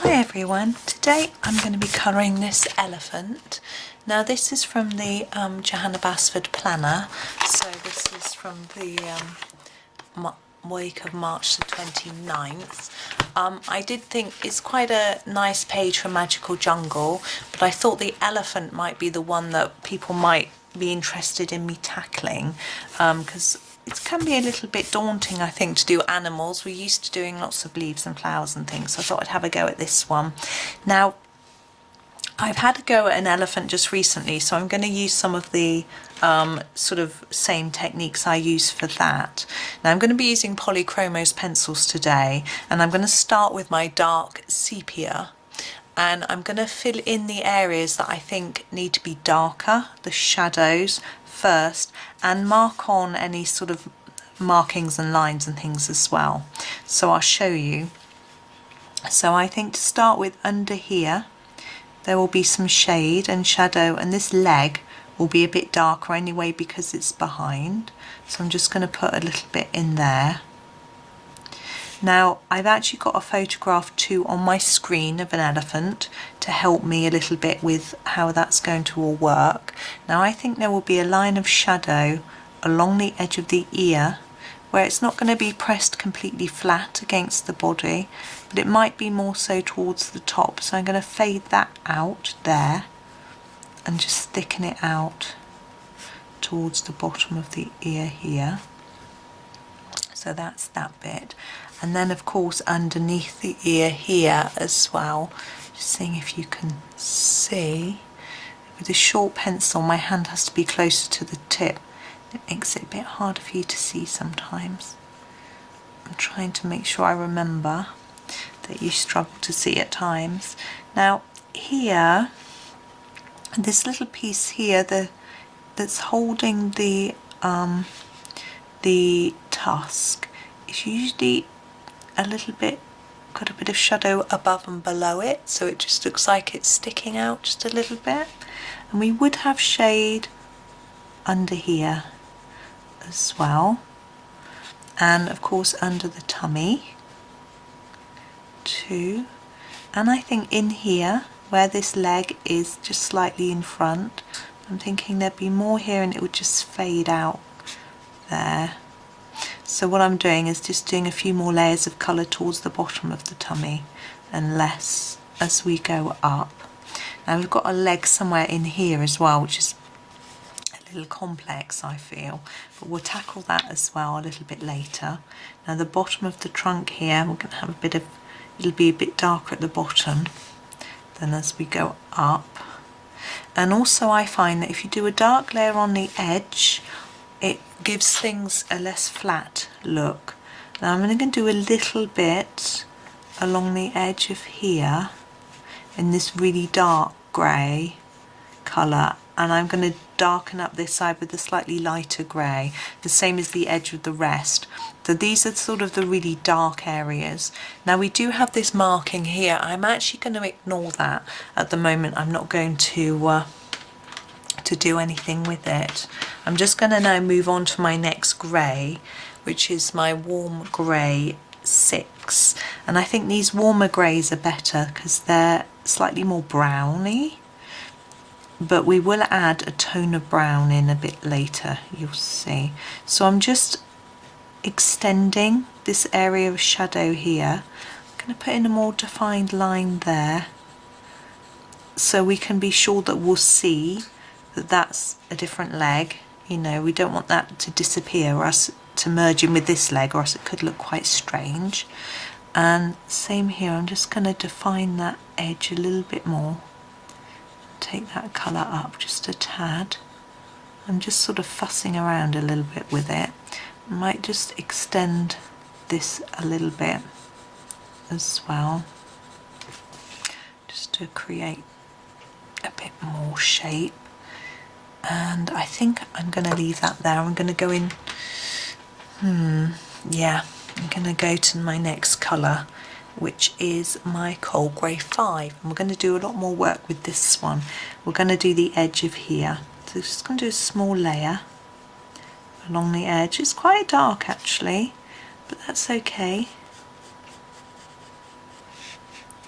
Hi everyone, today I'm going to be colouring this elephant. Now this is from the Johanna Basford planner, so this is from the week of March the 29th. I did think it's quite a nice page for Magical Jungle, but I thought the elephant might be the one that people might be interested in me tackling, because it can be a little bit daunting, I think, to do animals. We're used to doing lots of leaves and flowers and things, so I thought I'd have a go at this one. Now, I've had a go at an elephant just recently, so I'm going to use some of the sort of same techniques I use for that. Now, I'm going to be using Polychromos pencils today, and I'm going to start with my dark sepia. And I'm going to fill in the areas that I think need to be darker, the shadows first, and mark on any sort of markings and lines and things as well. So I'll show you. So I think to start with, under here there will be some shade and shadow, and this leg will be a bit darker anyway because it's behind. So I'm just going to put a little bit in there. Now, I've actually got a photograph too on my screen of an elephant to help me a little bit with how that's going to all work. Now, I think there will be a line of shadow along the edge of the ear where it's not going to be pressed completely flat against the body, but it might be more so towards the top. So I'm going to fade that out there and just thicken it out towards the bottom of the ear here. So that's that bit. And then of course underneath the ear here as well, just seeing if you can see. With a short pencil my hand has to be closer to the tip. It makes it a bit harder for you to see sometimes. I'm trying to make sure I remember that you struggle to see at times. Now here, this little piece here that's holding the tusk is usually a little bit, got a bit of shadow above and below it, so it just looks like it's sticking out just a little bit. And we would have shade under here as well, and of course under the tummy too. And I think in here where this leg is just slightly in front, I'm thinking there'd be more here and it would just fade out there. So what I'm doing is just doing a few more layers of colour towards the bottom of the tummy and less as we go up. Now we've got a leg somewhere in here as well, which is a little complex I feel, but we'll tackle that as well a little bit later. Now the bottom of the trunk here, we're going to have a bit of, it'll be a bit darker at the bottom than as we go up. And also I find that if you do a dark layer on the edge, it gives things a less flat look. Now I'm going to do a little bit along the edge of here in this really dark grey colour, and I'm going to darken up this side with a slightly lighter grey, the same as the edge of the rest. So these are sort of the really dark areas. Now we do have this marking here. I'm actually going to ignore that at the moment. I'm not going to do anything with it. I'm just going to now move on to my next grey, which is my warm grey 6, and I think these warmer greys are better because they're slightly more browny, but we will add a tone of brown in a bit later, you'll see. So I'm just extending this area of shadow here. I'm going to put in a more defined line there so we can be sure that we'll see that that's a different leg. You know, we don't want that to disappear or else to merge in with this leg, or else it could look quite strange. And same here, I'm just going to define that edge a little bit more. Take that colour up just a tad. I'm just sort of fussing around a little bit with it. I might just extend this a little bit as well, just to create a bit more shape. And I think I'm going to leave that there. I'm going to go in, yeah, I'm going to go to my next colour, which is my coal grey 5. And we're going to do a lot more work with this one. We're going to do the edge of here. So just going to do a small layer along the edge. It's quite dark actually, but that's okay.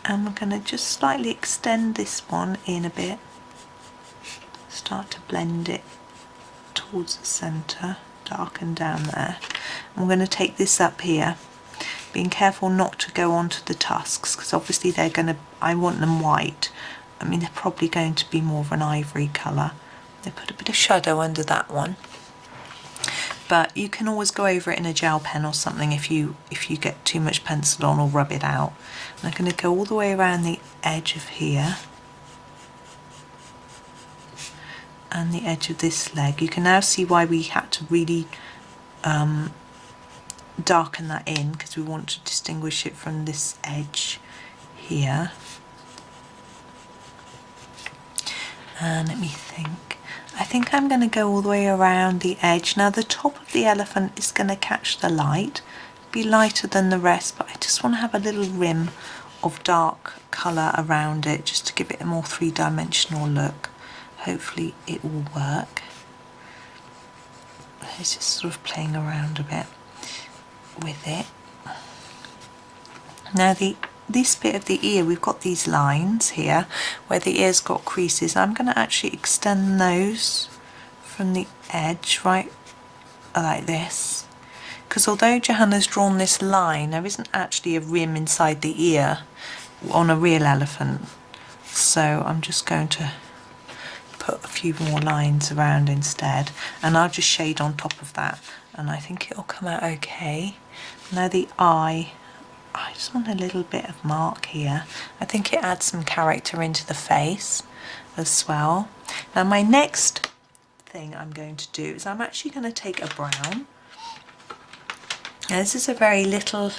And we're going to just slightly extend this one in a bit, start to blend it towards the centre, darken down there. And we're going to take this up here, being careful not to go onto the tusks, because obviously they're going to, I want them white. I mean, they're probably going to be more of an ivory colour. They put a bit of shadow under that one. But you can always go over it in a gel pen or something if you get too much pencil on, or rub it out. And I'm going to go all the way around the edge of here and the edge of this leg. You can now see why we had to really darken that in, because we want to distinguish it from this edge here. And let me think. I think I'm going to go all the way around the edge. Now the top of the elephant is going to catch the light, be lighter than the rest, but I just want to have a little rim of dark colour around it, just to give it a more three-dimensional look. Hopefully it will work. It's just sort of playing around a bit with it. Now this bit of the ear, we've got these lines here where the ear's got creases. I'm going to actually extend those from the edge right like this, because although Johanna's drawn this line, there isn't actually a rim inside the ear on a real elephant. So I'm just going to put a few more lines around instead, and I'll just shade on top of that, and I think it'll come out okay. Now the eye, I just want a little bit of mark here. I think it adds some character into the face as well. Now my next thing I'm going to do is I'm actually going to take a brown. Now this is a very little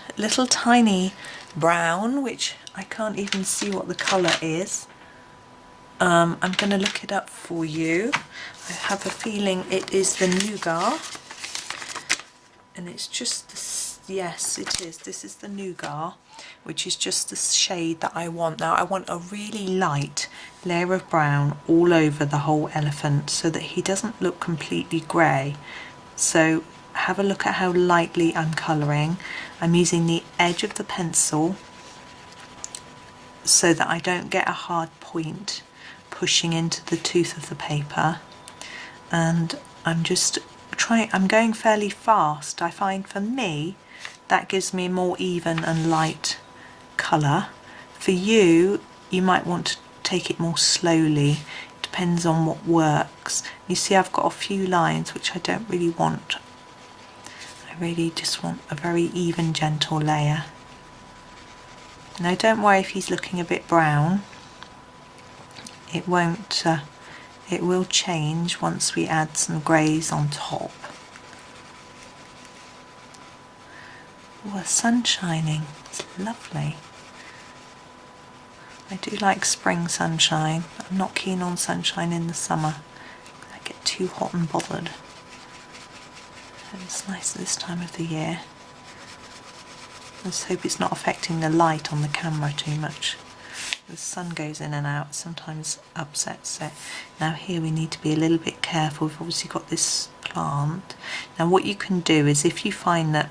tiny brown, which I can't even see what the colour is. I'm going to look it up for you. I have a feeling it is the Nougat, and it's just this. Yes, it is. This is the Nougat, which is just the shade that I want. Now I want a really light layer of brown all over the whole elephant so that he doesn't look completely grey. So have a look at how lightly I'm colouring. I'm using the edge of the pencil so that I don't get a hard point pushing into the tooth of the paper, and I'm going fairly fast. I find for me that gives me a more even and light colour. For you, you might want to take it more slowly. It depends on what works. You see I've got a few lines which I don't really want. I really just want a very even, gentle layer. Now don't worry if he's looking a bit brown. It won't, it will change once we add some greys on top. Oh, the sun's shining. It's lovely. I do like spring sunshine. I'm not keen on sunshine in the summer. I get too hot and bothered. And it's nice at this time of the year. Let's hope it's not affecting the light on the camera too much. The sun goes in and out, sometimes upsets it. Now here we need to be a little bit careful. We've obviously got this plant. Now what you can do is, if you find that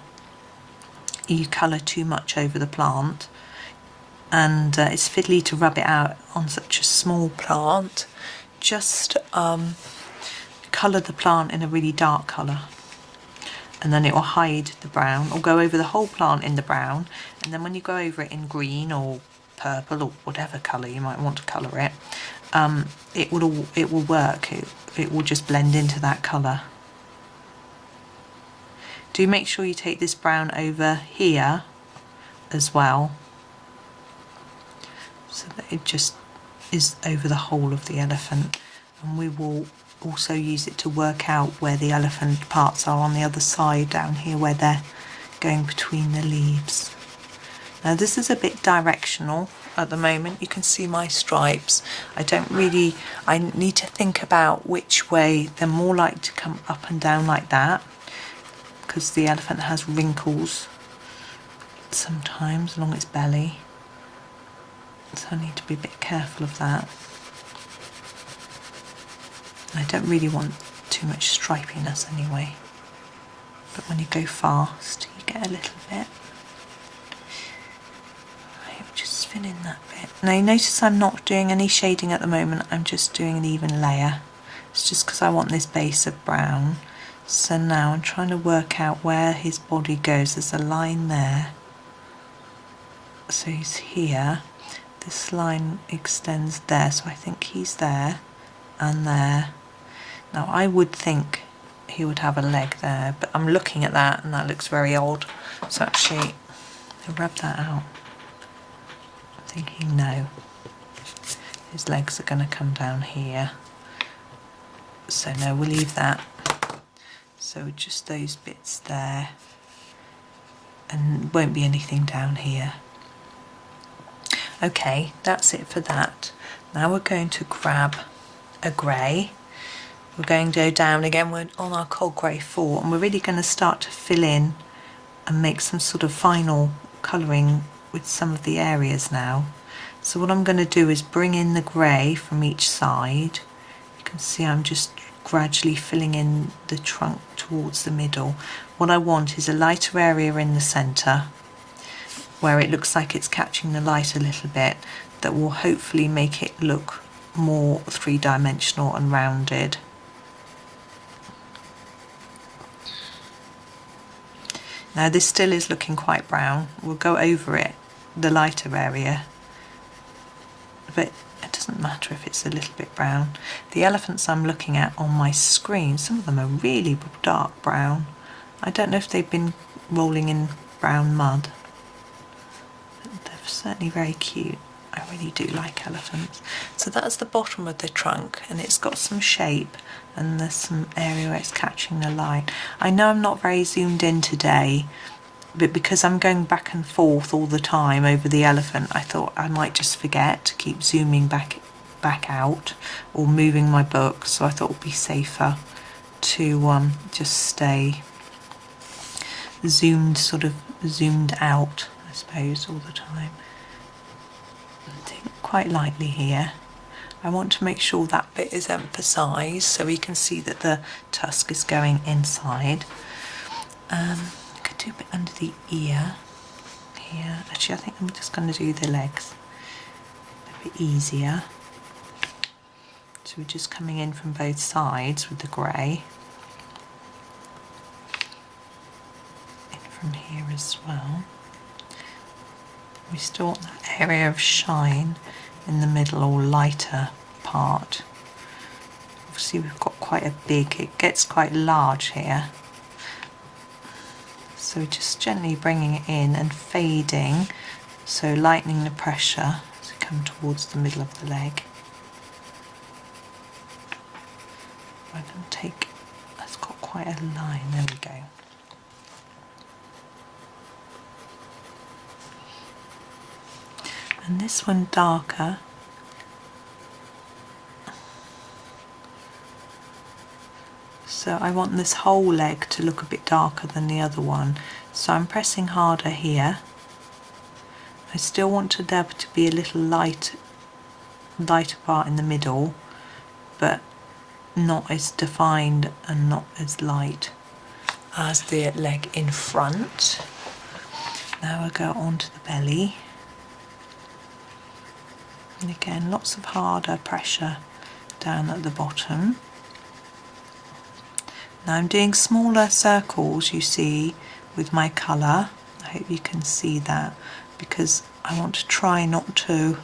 you colour too much over the plant and it's fiddly to rub it out on such a small plant, just colour the plant in a really dark colour, and then it will hide the brown, or go over the whole plant in the brown, and then when you go over it in green or purple or whatever colour you might want to colour it, it will work. It will just blend into that colour. Do make sure you take this brown over here as well, so that it just is over the whole of the elephant, and we will also use it to work out where the elephant parts are on the other side down here, where they're going between the leaves. Now this is a bit directional at the moment. You can see my stripes. I need to think about which way they're more likely to come up and down like that, because the elephant has wrinkles sometimes along its belly, so I need to be a bit careful of that. I don't really want too much stripiness anyway, but when you go fast you get a little bit. Right, just fill in that Now you notice I'm not doing any shading at the moment, I'm just doing an even layer. It's just because I want this base of brown. So now I'm trying to work out where his body goes. There's a line there. So he's here. This line extends there, so I think he's there and there. Now I would think he would have a leg there, but I'm looking at that and that looks very odd. So actually, I'll rub that out. I'm thinking no. His legs are going to come down here. So no, we'll leave that. So just those bits there. And won't be anything down here. Okay, that's it for that. Now we're going to grab a grey. We're going to go down again, we're on our cold grey 4, and we're really going to start to fill in and make some sort of final colouring with some of the areas now. So what I'm going to do is bring in the grey from each side. You can see I'm just gradually filling in the trunk towards the middle. What I want is a lighter area in the centre where it looks like it's catching the light a little bit, that will hopefully make it look more three-dimensional and rounded. Now this still is looking quite brown. We'll go over it, the lighter area, but it doesn't matter if it's a little bit brown. The elephants I'm looking at on my screen, some of them are really dark brown. I don't know if they've been rolling in brown mud. They're certainly very cute. I really do like elephants. So that's the bottom of the trunk, and it's got some shape, and there's some area where it's catching the light. I know I'm not very zoomed in today, but because I'm going back and forth all the time over the elephant, I thought I might just forget to keep zooming back out or moving my book, so I thought it would be safer to just stay zoomed out, I suppose, all the time. I think quite lightly here. I want to make sure that bit is emphasised so we can see that the tusk is going inside. I could do a bit under the ear here. Actually, I think I'm just going to do the legs a bit easier. So we're just coming in from both sides with the grey. In from here as well. We still want that area of shine in the middle or lighter part. Obviously we've got quite a big, it gets quite large here. So just gently bringing it in and fading, so lightening the pressure as we come towards the middle of the leg. I'm going to take, that's got quite a line, there we go. And this one darker. So I want this whole leg to look a bit darker than the other one. So I'm pressing harder here. I still want there to be a little lighter part in the middle, but not as defined and not as light as the leg in front. Now we'll go on to the belly. And again, lots of harder pressure down at the bottom. Now I'm doing smaller circles, you see, with my colour. I hope you can see that, because I want to try not to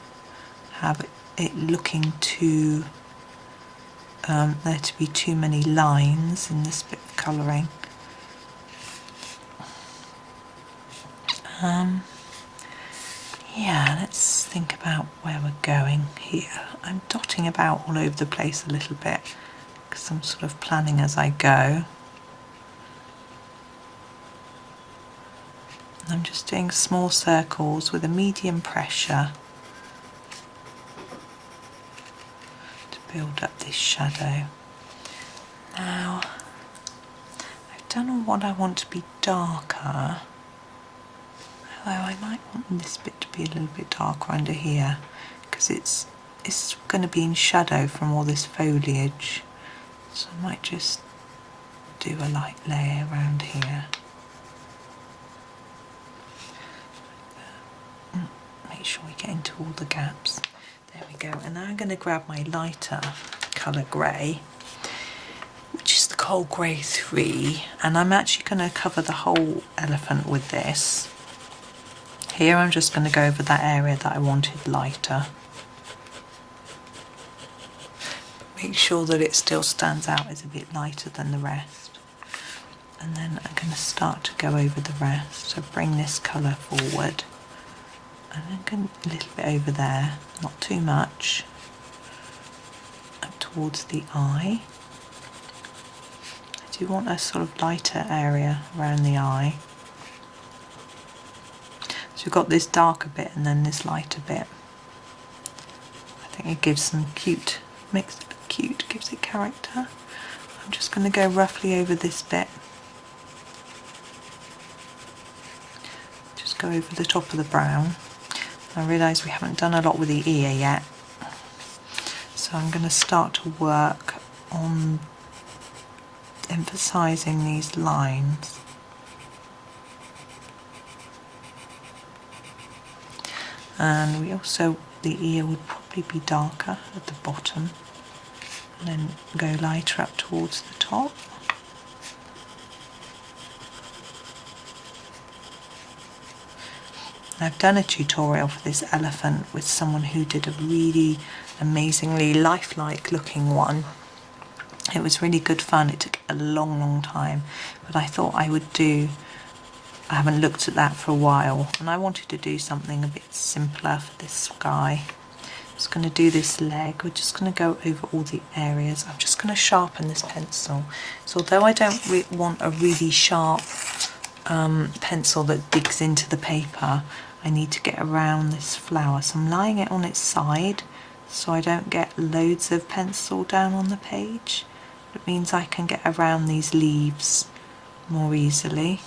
have it looking too, there to be too many lines in this bit of colouring. Yeah, let's think about where we're going here. I'm dotting about all over the place a little bit because I'm sort of planning as I go. I'm just doing small circles with a medium pressure to build up this shadow. Now, I've done what I want to be darker. Although I might want this bit to be a little bit darker under here, because it's going to be in shadow from all this foliage. So I might just do a light layer around here. Make make sure we get into all the gaps. There we go. And now I'm going to grab my lighter colour grey, which is the Cold Grey 3, and I'm actually going to cover the whole elephant with this. Here I'm just going to go over that area that I wanted lighter. Make sure that it still stands out as a bit lighter than the rest. And then I'm going to start to go over the rest. So bring this colour forward. And then go a little bit over there, not too much. Up towards the eye. I do want a sort of lighter area around the eye. So we've got this darker bit and then this lighter bit. I think it gives some cute, makes it look cute, gives it character. I'm just going to go roughly over this bit. Just go over the top of the brown. I realise we haven't done a lot with the ear yet. So I'm going to start to work on emphasising these lines. And we also, the ear would probably be darker at the bottom and then go lighter up towards the top. I've done a tutorial for this elephant with someone who did a really amazingly lifelike looking one. It was really good fun. It took a long time, but I thought I would do, I haven't looked at that for a while, and I wanted to do something a bit simpler for this guy. I'm just going to do this leg. We're just going to go over all the areas. I'm just going to sharpen this pencil. So although I don't want a really sharp pencil that digs into the paper, I need to get around this flower. So I'm lying it on its side so I don't get loads of pencil down on the page. It means I can get around these leaves more easily.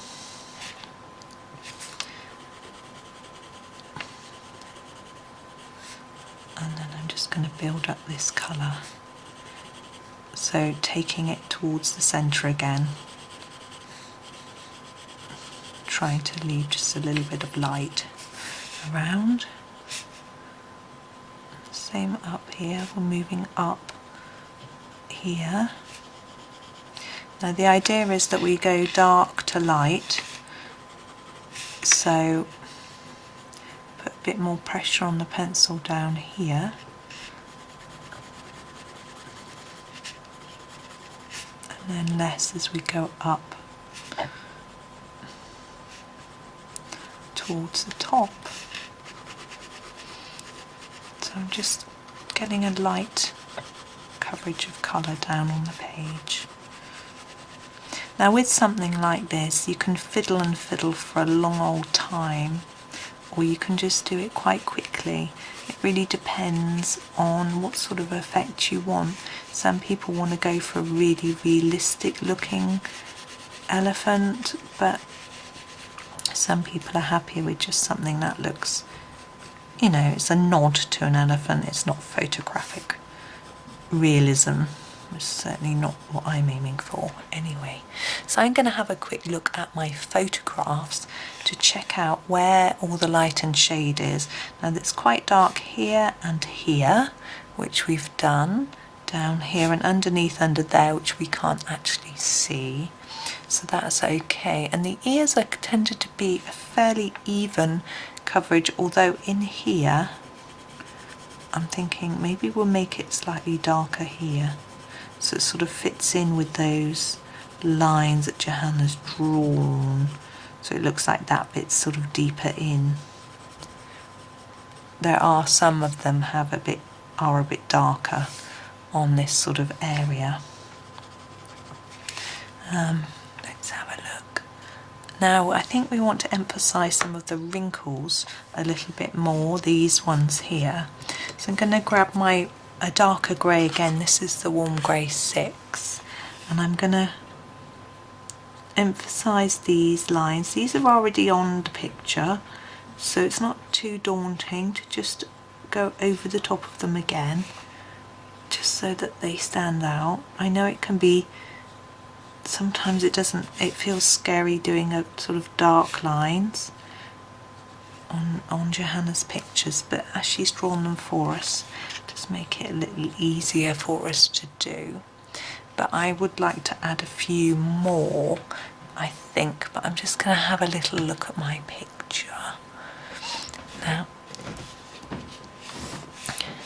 And then I'm just going to build up this colour. So taking it towards the centre again. Trying to leave just a little bit of light around. Same up here, we're moving up here. Now the idea is that we go dark to light, so put a bit more pressure on the pencil down here. And then less as we go up towards the top. So I'm just getting a light coverage of colour down on the page. Now with something like this you can fiddle and fiddle for a long old time, or you can just do it quite quickly. It really depends on what sort of effect you want. Some people want to go for a really realistic looking elephant, but some people are happy with just something that looks, you know, it's a nod to an elephant. It's not photographic realism. It's certainly not what I'm aiming for anyway. So I'm going to have a quick look at my photographs to check out where all the light and shade is. Now it's quite dark here and here, which we've done, down here and underneath under there, which we can't actually see. So that's okay. And the ears are tended to be a fairly even coverage, although in here I'm thinking maybe we'll make it slightly darker here, so it sort of fits in with those lines that Johanna's drawn, so it looks like that bit's sort of deeper in. There are some of them are a bit darker on this sort of area. Let's have a look. Now I think we want to emphasise some of the wrinkles a little bit more, these ones here. So I'm going to grab a darker grey again. This is the Warm Grey 6, and I'm going to emphasise these lines. These are already on the picture, so it's not too daunting to just go over the top of them again, just so that they stand out. I know it can be, sometimes it feels scary doing a sort of dark lines, on Johanna's pictures, but as she's drawn them for us, it does make it a little easier for us to do. But I would like to add a few more, I think, but I'm just going to have a little look at my picture.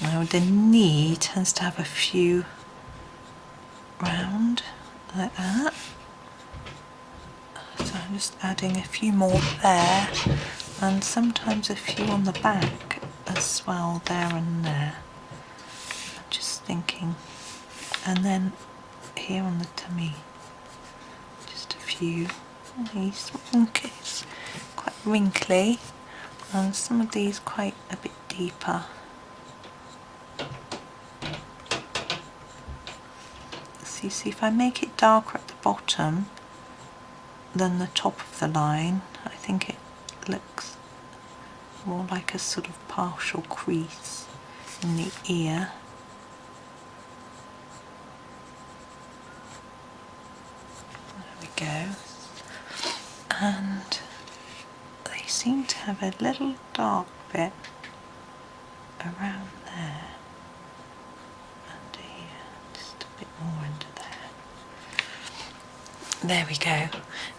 Now the knee tends to have a few round like that, so I'm just adding a few more there, and sometimes a few on the back as well, there and there. I'm just thinking, and then here on the tummy, just a few nice wrinkles, quite wrinkly, and some of these quite a bit deeper. So you see, if I make it darker at the bottom than the top of the line, I think it looks more like a sort of partial crease in the ear. There we go. And they seem to have a little dark bit around there, under here, just a bit more under there. There we go.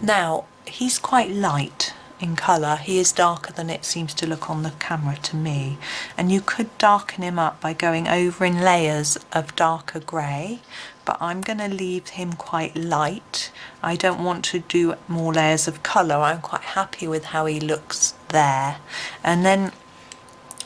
Now, he's quite light in colour. He is darker than it seems to look on the camera to me, and you could darken him up by going over in layers of darker grey, but I'm going to leave him quite light. I don't want to do more layers of colour. I'm quite happy with how he looks there. And then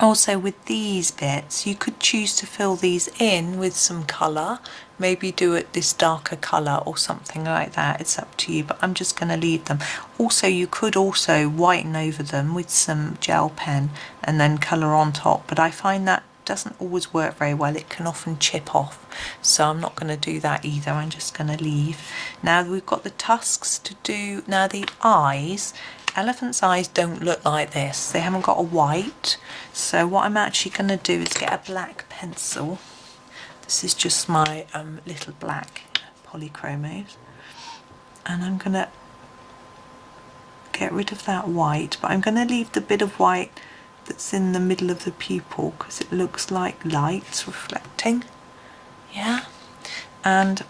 also with these bits, you could choose to fill these in with some colour, maybe do it this darker colour or something like that. It's up to you, but I'm just going to leave them. Also, you could also whiten over them with some gel pen and then colour on top, but I find that doesn't always work very well. It can often chip off, so I'm not going to do that either. I'm just going to leave. Now we've got the tusks to do. Now the eyes, elephants' eyes don't look like this. They haven't got a white, so what I'm actually going to do is get a black pencil. This is just my little black Polychromos, and I'm going to get rid of that white, but I'm going to leave the bit of white that's in the middle of the pupil because it looks like lights reflecting. Yeah, and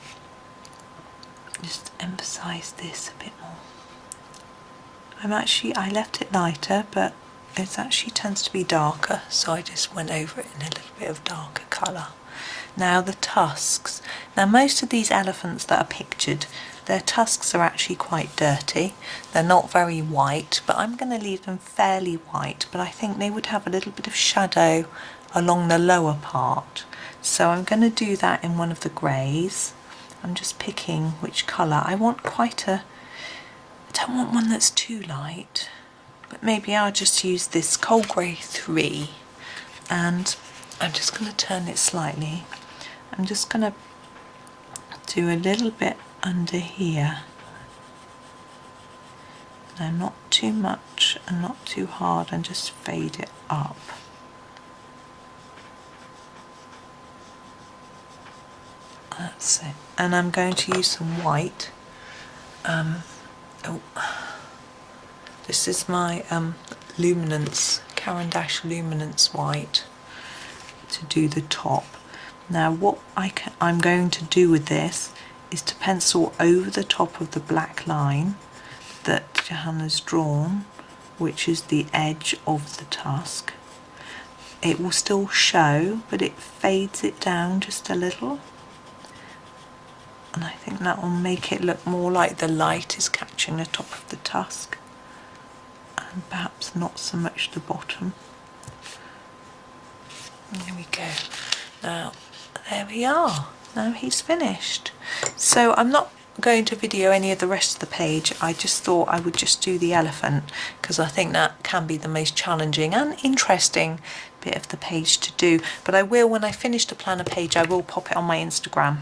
just emphasize this a bit more. I left it lighter, but it actually tends to be darker, so I just went over it in a little bit of darker colour. Now the tusks. Now most of these elephants that are pictured, their tusks are actually quite dirty. They're not very white, but I'm going to leave them fairly white, but I think they would have a little bit of shadow along the lower part. So I'm going to do that in one of the greys. I'm just picking which colour. I want I don't want one that's too light, but maybe I'll just use this Coal Grey 3, and I'm just going to turn it slightly. I'm just going to do a little bit under here. Now, not too much and not too hard, and just fade it up. That's it. And I'm going to use some white. This is my Luminance, Caran D'Ache Luminance white, to do the top. Now what I'm going to do with this is to pencil over the top of the black line that Johanna's drawn, which is the edge of the tusk. It will still show, but it fades it down just a little, and I think that will make it look more like the light is catching the top of the tusk and perhaps not so much the bottom. There we go. Now there we are. Now he's finished. So I'm not going to video any of the rest of the page. I just thought I would just do the elephant because I think that can be the most challenging and interesting bit of the page to do. But I will, when I finish the planner page, I will pop it on my Instagram,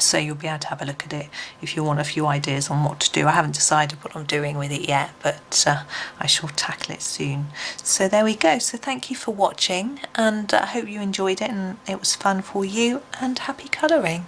so you'll be able to have a look at it if you want a few ideas on what to do. I haven't decided what I'm doing with it yet, but I shall tackle it soon. So there we go. So thank you for watching, and I hope you enjoyed it and it was fun for you, and happy colouring.